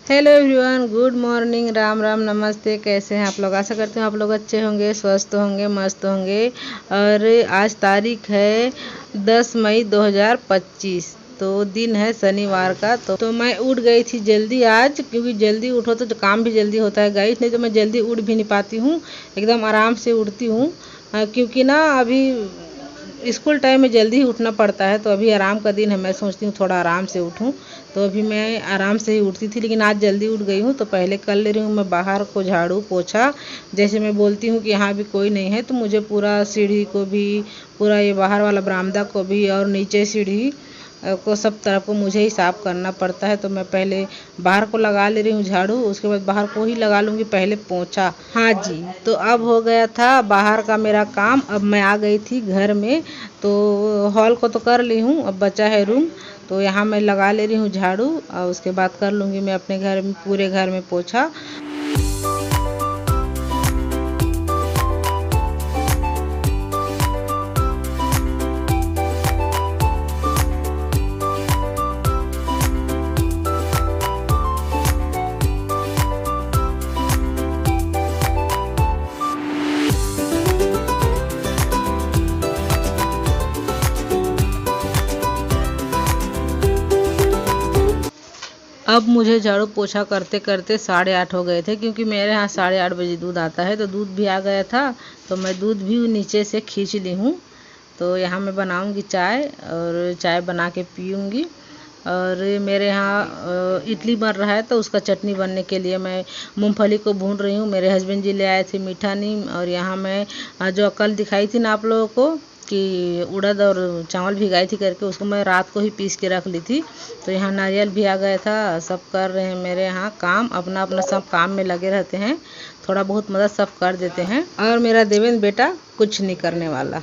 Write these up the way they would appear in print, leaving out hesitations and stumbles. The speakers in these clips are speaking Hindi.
Hello everyone, good morning, Ram Ram, नमस्ते। कैसे हैं आप लोग? आशा करती हूँ आप लोग अच्छे होंगे, स्वस्थ होंगे, मस्त होंगे। और आज तारीख है 10 मई 2025। तो दिन है शनिवार का। तो मैं उठ गई थी जल्दी आज, क्योंकि जल्दी उठो तो काम भी जल्दी होता है गाइस। नहीं तो मैं जल्दी उठ भी नहीं पाती हूँ, एकदम आराम से उठती हूँ। क्योंकि ना अभी स्कूल टाइम में जल्दी ही उठना पड़ता है। तो अभी आराम का दिन है, मैं सोचती हूँ थोड़ा आराम से उठूँ। तो अभी मैं आराम से ही उठती थी, लेकिन आज जल्दी उठ गई हूँ। तो पहले कर ले रही हूँ मैं बाहर को झाड़ू पोछा। जैसे मैं बोलती हूँ कि यहाँ भी कोई नहीं है, तो मुझे पूरा सीढ़ी को भी, पूरा ये बाहर वाला बरामदा को भी, और नीचे सीढ़ी को, सब तरफ को मुझे ही साफ़ करना पड़ता है। तो मैं पहले बाहर को लगा ले रही हूँ झाड़ू, उसके बाद बाहर को ही लगा लूँगी पहले पोछा। हाँ जी, तो अब हो गया था बाहर का मेरा काम। अब मैं आ गई थी घर में। तो हॉल को तो कर ली हूँ, अब बचा है रूम। तो यहाँ मैं लगा ले रही हूँ झाड़ू, और उसके बाद कर लूँगी मैं अपने घर में, पूरे घर में पोछा। अब मुझे झाड़ू पोछा करते करते 8:30 हो गए थे, क्योंकि मेरे यहाँ 8:30 बजे दूध आता है। तो दूध भी आ गया था, तो मैं दूध भी नीचे से खींच ली हूँ। तो यहाँ मैं बनाऊँगी चाय, और चाय बना के पीऊँगी। और मेरे यहाँ इडली बन रहा है, तो उसका चटनी बनने के लिए मैं मूंगफली को भून रही हूँ। मेरे हस्बैंड जी ले आए थे मीठा नीम। और यहाँ मैं जो कल दिखाई थी ना आप लोगों को कि उड़द और चावल भिगाई थी करके, उसको मैं रात को ही पीस के रख ली थी। तो यहाँ नारियल भी आ गया था। सब कर रहे हैं मेरे यहाँ काम, अपना अपना सब काम में लगे रहते हैं। थोड़ा बहुत मदद सब कर देते हैं। और मेरा देवेंद्र बेटा कुछ नहीं करने वाला।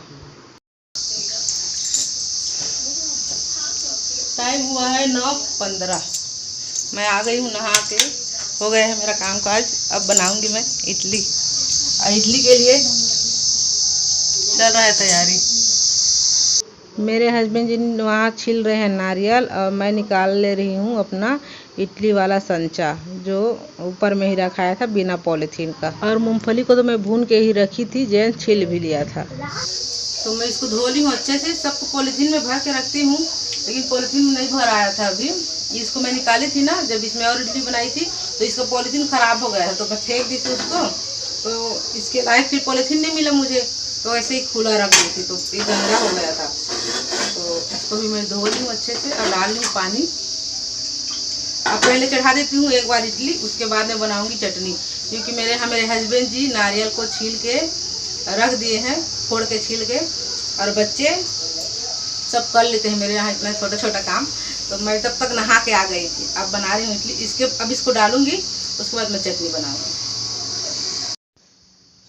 टाइम हुआ है 9:15। मैं आ गई हूँ नहा के, हो गया है मेरा काम काज। अब बनाऊंगी मैं इडली, और इडली के लिए चल रहा है तैयारी। मेरे हस्बैंड जी वहाँ छील रहे हैं नारियल, और मैं निकाल ले रही हूँ अपना इडली वाला संचा, जो ऊपर में ही रखाया था बिना पॉलीथीन का। और मूंगफली को तो मैं भून के ही रखी थी, जैन छील भी लिया था। तो मैं इसको धो ली हूँ अच्छे से, सबको पॉलीथीन में भर के रखती हूँ, लेकिन पॉलीथीन में नहीं भर आया था अभी। इसको मैं निकाली थी ना, जब इसमें और इडली बनाई थी, तो इसका पॉलीथीन ख़राब हो गया था। तो मैं फेंक दी थी उसको। तो इसके लायक फिर पॉलीथीन नहीं मिला मुझे, तो ऐसे ही खुला रख दी थी, तो ये गंदा हो गया था। तो इसको भी मैं धो ली हूँ अच्छे से, और डाल ली हूँ पानी। अब पहले चढ़ा देती हूँ एक बार इडली, उसके बाद में बनाऊँगी चटनी। क्योंकि मेरे हस्बैंड जी नारियल को छील के रख दिए हैं, फोड़ के छील के। और बच्चे सब कर लेते हैं मेरे यहाँ इतना छोटा छोटा काम। तो मैं तब तक नहा के आ गई थी। अब बना रही हूँ इडली। अब इसको डालूंगी, उसके बाद मैं चटनी बनाऊंगी।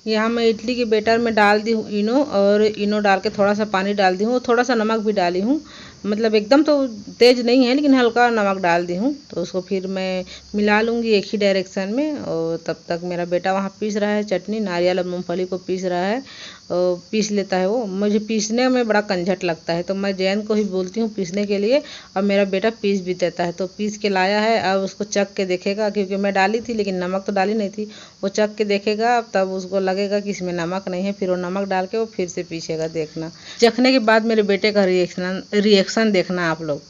यहाँ मैं इडली के बैटर में डाल दी हूँ इनो, और इनो डाल के थोड़ा सा पानी डाल दी हूँ, थोड़ा सा नमक भी डाली हूँ। मतलब एकदम तो तेज़ नहीं है, लेकिन हल्का नमक डाल दी हूँ। तो उसको फिर मैं मिला लूँगी एक ही डायरेक्शन में। और तब तक मेरा बेटा वहाँ पीस रहा है चटनी, नारियल और मूंगफली को पीस रहा है। और पीस लेता है वो, मुझे पीसने में बड़ा कंझट लगता है। तो मैं जैन को ही बोलती हूँ पीसने के लिए, और मेरा बेटा पीस भी देता है। तो पीस के लाया है, अब उसको चख के देखेगा, क्योंकि मैं डाली थी लेकिन नमक तो डाली नहीं थी। वो चख के देखेगा, तब उसको लगेगा कि इसमें नमक नहीं है, फिर वो नमक डाल के वो फिर से पीसेगा। देखना, चखने के बाद मेरे बेटे का रिएक्शन देखना आप लोग।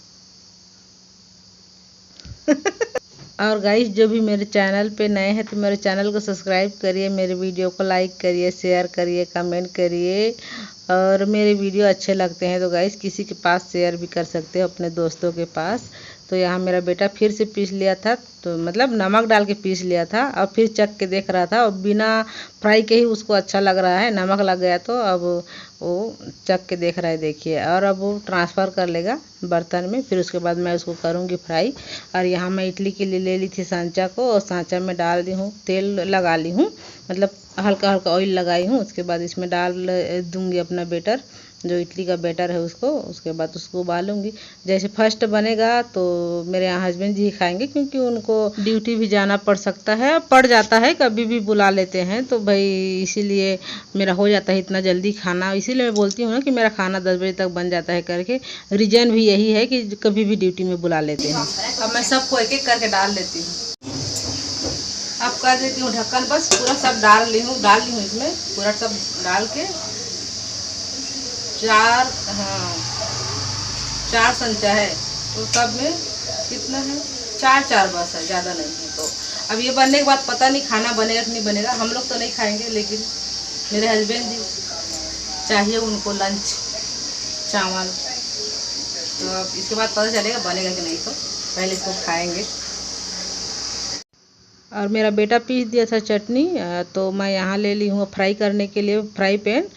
और गाइस, जो भी मेरे चैनल पे नए हैं, तो मेरे चैनल को सब्सक्राइब करिए, मेरे वीडियो को लाइक करिए, शेयर करिए, कमेंट करिए। और मेरे वीडियो अच्छे लगते हैं तो गाइस किसी के पास शेयर भी कर सकते हो, अपने दोस्तों के पास। तो यहाँ मेरा बेटा फिर से पीस लिया था, तो मतलब नमक डाल के पीस लिया था। अब फिर चख के देख रहा था, और बिना फ्राई के ही उसको अच्छा लग रहा है। नमक लग गया तो अब वो चख के देख रहा है, देखिए। और अब वो ट्रांसफ़र कर लेगा बर्तन में, फिर उसके बाद मैं उसको करूँगी फ्राई। और यहाँ मैं इडली के लिए ले ली थी सांचा को, और सांचा में डाल दी हूँ, तेल लगा ली हूँ, मतलब हल्का हल्का ऑयल लगाई हूँ। उसके बाद इसमें डाल दूँगी अपना बैटर, जो इडली का बैटर है उसको। उसके बाद उसको उबालूंगी। जैसे फर्स्ट बनेगा तो मेरे यहाँ हस्बैंड जी ही खाएंगे, क्योंकि उनको ड्यूटी भी जाना पड़ सकता है, पड़ जाता है, कभी भी बुला लेते हैं। तो भाई इसीलिए मेरा हो जाता है इतना जल्दी खाना। इसीलिए मैं बोलती हूँ ना कि मेरा खाना 10 बजे तक बन जाता है करके। रीज़न भी यही है कि कभी भी ड्यूटी में बुला लेते हैं। अब मैं सबको एक एक करके डाल लेती हूँ। अब कर देती हूँ ढक्कन, बस पूरा सब डाल ली हूँ इसमें पूरा सब डाल के 4 संचा है तो सब में कितना है 4 बस है, ज़्यादा नहीं है। तो अब ये बनने के बाद पता नहीं खाना बनेगा कि नहीं बनेगा, हम लोग तो नहीं खाएंगे, लेकिन मेरे हस्बैंड जी चाहिए उनको लंच चावल, तो अब इसके बाद पता चलेगा बनेगा कि नहीं, तो पहले इसको खाएंगे। और मेरा बेटा पीस दिया था चटनी, तो मैं यहाँ ले ली हूँ फ्राई करने के लिए फ्राई पैन।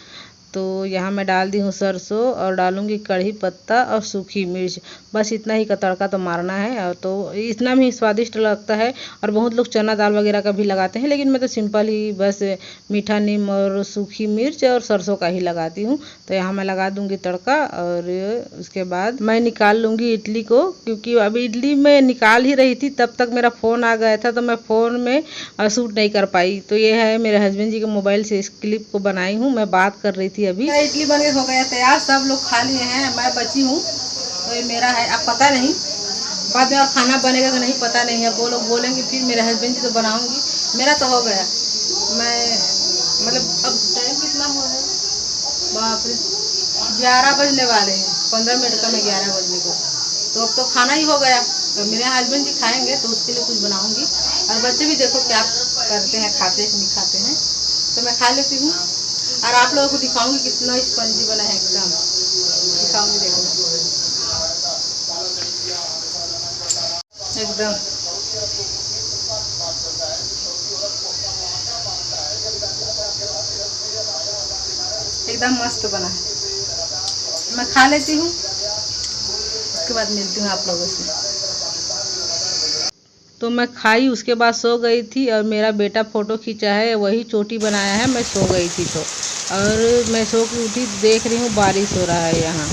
तो यहाँ मैं डाल दी हूँ सरसों और डालूंगी कढ़ी पत्ता और सूखी मिर्च, बस इतना ही का तड़का तो मारना है। और तो इतना भी स्वादिष्ट लगता है। और बहुत लोग चना दाल वगैरह का भी लगाते हैं, लेकिन मैं तो सिंपल ही बस मीठा नीम और सूखी मिर्च और सरसों का ही लगाती हूँ। तो यहाँ मैं लगा दूंगी तड़का, और उसके बाद मैं निकाल लूँगी इडली को, क्योंकि अभी इडली मैं निकाल ही रही थी तब तक मेरा फ़ोन आ गया था, तो मैं फ़ोन में शूट नहीं कर पाई। तो ये है मेरे हस्बैंड जी के मोबाइल से इस क्लिप को बनाई हूँ, मैं बात कर रही थी अभी। इडली बन के हो गया तैयार, सब लोग खा लिए हैं, मैं बची हूँ, तो ये मेरा है। अब पता नहीं बाद में और खाना बनेगा कि नहीं पता नहीं है, वो लोग बोलेंगे फिर मेरे हस्बैंड जी तो बनाऊंगी। मेरा तो हो गया, मैं मतलब अब टाइम कितना हुआ है, बाप रे 11 बजने वाले हैं, 15 मिनट का मैं 11 बजने को, तो अब तो खाना ही हो गया। तो मेरे हस्बैंड जी खाएंगे तो उसके लिए कुछ बनाऊंगी, और बच्चे भी देखो क्या करते हैं, खाते हैं कि नहीं खाते हैं, तो मैं खा लेती हूँ। और आप लोगों को दिखाऊंगी कितना स्पंजी बना है, एकदम दिखाऊंगी, देखो एकदम एकदम मस्त बना है। मैं खा लेती हूँ, उसके बाद मिलती हूँ आप लोगों से। तो मैं खाई, उसके बाद सो गई थी, और मेरा बेटा फ़ोटो खींचा है, वही चोटी बनाया है, मैं सो गई थी। तो और मैं सो के उठी, देख रही हूँ बारिश हो रहा है यहाँ।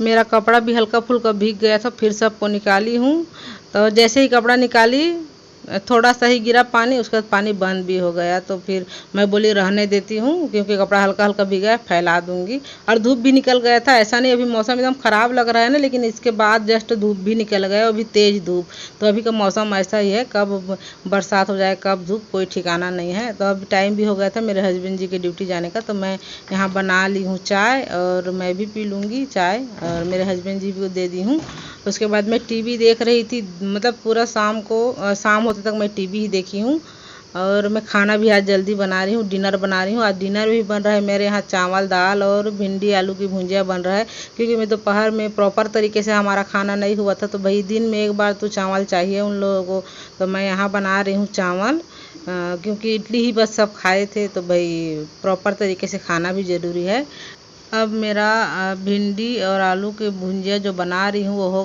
मेरा कपड़ा भी हल्का फुल्का भीग गया था, फिर सबको निकाली हूँ। तो जैसे ही कपड़ा निकाली थोड़ा सा ही गिरा पानी, उसके बाद पानी बंद भी हो गया। तो फिर मैं बोली रहने देती हूँ, क्योंकि कपड़ा हल्का हल्का भीगा है, फैला दूंगी। और धूप भी निकल गया था, ऐसा नहीं अभी मौसम एकदम ख़राब लग रहा है ना, लेकिन इसके बाद जस्ट धूप भी निकल गया, अभी तेज़ धूप। तो अभी का मौसम ऐसा ही है, कब बरसात हो जाए कब धूप, कोई ठिकाना नहीं है। तो अब टाइम भी हो गया था मेरे हस्बैंड जी के ड्यूटी जाने का, तो मैं यहाँ बना ली हूँ चाय, और मैं भी पी लूँगी चाय, और मेरे हस्बैंड जी को दे दी हूँ। उसके बाद मैं टीवी देख रही थी, मतलब पूरा शाम होते तक मैं टीवी ही देखी हूँ। और मैं खाना भी आज जल्दी बना रही हूँ, डिनर बना रही हूँ। आज डिनर भी बन रहा है मेरे यहाँ, चावल दाल और भिंडी आलू की भुजिया बन रहा है, क्योंकि मैं दोपहर में प्रॉपर तरीके से हमारा खाना नहीं हुआ था, तो भाई दिन में एक बार तो चावल चाहिए उन लोगों को। तो मैं यहाँ बना रही हूँ चावल, क्योंकि इडली ही बस सब खाए थे, तो भाई प्रॉपर तरीके से खाना भी ज़रूरी है। अब मेरा भिंडी और आलू की भुजिया जो बना रही हूँ वो हो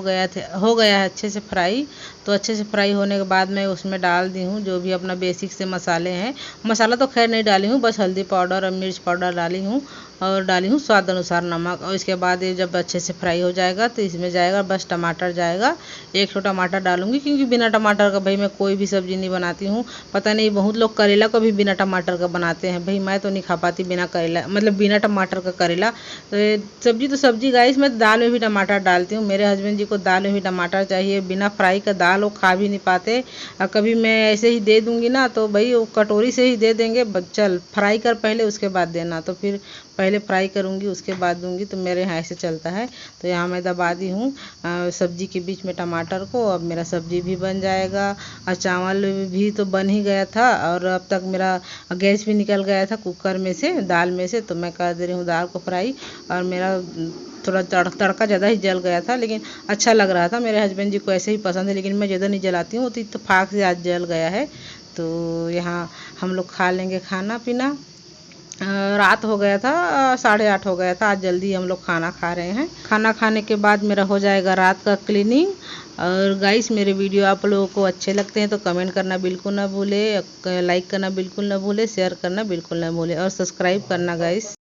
गया है अच्छे से फ्राई। तो अच्छे से फ्राई होने के बाद मैं उसमें डाल दी हूँ जो भी अपना बेसिक से मसाले हैं। मसाला तो खैर नहीं डाली हूँ, बस हल्दी पाउडर और मिर्च पाउडर डाली हूँ, और डाली हूँ स्वाद अनुसार नमक। और इसके बाद ये जब अच्छे से फ्राई हो जाएगा तो इसमें जाएगा बस टमाटर जाएगा, 1 ठो टमाटर डालूंगी, क्योंकि बिना टमाटर का भाई मैं कोई भी सब्ज़ी नहीं बनाती हूँ। पता नहीं बहुत लोग करेला को भी बिना टमाटर का बनाते हैं, भाई मैं तो नहीं खा पाती बिना करेला, मतलब बिना टमाटर का करेला। सब्जी तो सब्जी गाइस, मैं दाल में भी टमाटर डालती हूँ। मेरे हस्बैंड जी को दाल में भी टमाटर चाहिए, बिना फ्राई का दाल वो खा भी नहीं पाते। और कभी मैं ऐसे ही दे दूँगी ना तो भाई वो कटोरी से ही दे देंगे, चल फ्राई कर पहले उसके बाद देना। तो फिर पहले फ्राई करूँगी उसके बाद दूँगी, तो मेरे यहाँ ऐसे चलता है। तो यहाँ मैं दबा दी हूँ सब्जी के बीच में टमाटर को। अब मेरा सब्जी भी बन जाएगा, और चावल भी तो बन ही गया था, और अब तक मेरा गैस भी निकल गया था कुकर में से, दाल में से। तो मैं कर दे रही हूँ दाल को फ्राई, और मेरा थोड़ा तड़का ज़्यादा ही जल गया था, लेकिन अच्छा लग रहा था। मेरे हस्बैंड जी को ऐसे ही पसंद है, लेकिन मैं ज़्यादा नहीं जलाती हूँ, तो इत्तेफाक से आज जल गया है। तो यहाँ हम लोग खा लेंगे खाना पीना। रात हो गया था, 8:30 हो गया था, आज जल्दी हम लोग खाना खा रहे हैं। खाना खाने के बाद मेरा हो जाएगा रात का क्लीनिंग। और गाइस मेरे वीडियो आप लोगों को अच्छे लगते हैं तो कमेंट करना बिल्कुल ना भूले, लाइक करना बिल्कुल ना भूले, शेयर करना बिल्कुल ना भूले, और सब्सक्राइब करना गाइस।